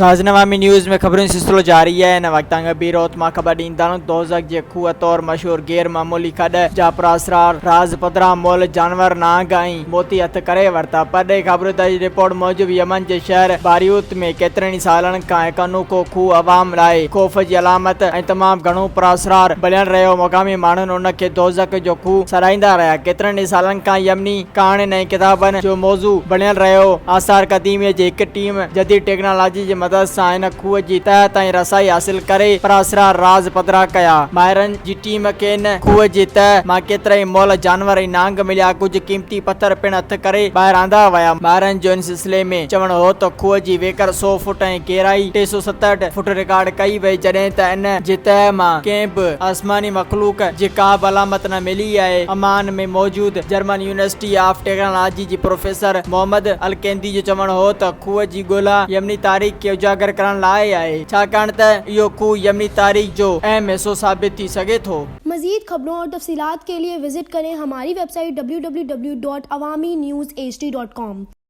नाज़िन news में खबरों सिलसिलो जारी है। इन वक्त बीरोत मां खबर ॾींदा दोज़ख जे खूह तौर मशहूर गैरमعمولي खॾ जा परासरार राज पधरा मोल जानवर नांग ऐं मोती हथ करे वरता। पढ़े ख़बर जी रिपोर्ट मूजिब यमन जे शहर बारियूत में केतिरनि सालनि खां हिकु अनोखो खूह अवाम लाइ ख़ौफ़ जी अलामत ऐं तमामु घणो परासरार बणियल रहियो। मुक़ामी माण्हुनि उन खे दोज़ख जो खूह सराईंदा रहिया। केतिरनि सालनि खां यमनी कहाणियुनि ऐं किताबनि जो मौज़ू बणियल रहियो। आसार क़दीमीअ जी हिकु टीम जदीद टेक्नोलॉजी जी मदद सां इन खूह जी तह ताईं रसाई हासिल करे परासरार राज पधरा कया। माहिरनि जी टीम खे इन खूह जी तह मां केतिराई मोल जानवर ऐं नांग मिलिया। कुझु क़ीमती पत्थर पिण हथ करे ॿाहिरि आंदा विया। माहिरनि जो इन सिलसिले में चवणु हो त खूह जी वेकर 100 फुट ऐं गहराई 367 फुट रिकॉर्ड कई वई, जॾहिं त इन जे तह मां कंहिं बि आसमानी मखलूक जी का बि अलामत न मिली आहे। अमान में मौजूद जर्मन यूनिवर्सिटी ऑफ टेक्नोलॉजी जी प्रोफेसर मोहम्मद अलकेंदी जो चवणु हो त खूह जी ॻोल्हा यमनी तारीख़ खे उजागर करण लाइ आहे, छाकाणि त इहो खूह यमनी तारीख़ जो अहम हिस्सो साबित थी सघे थो। मज़ीद खबरों और तफसीलात के लिए विजिट करें हमारी वेबसाइट www.awamiNewsHD.com।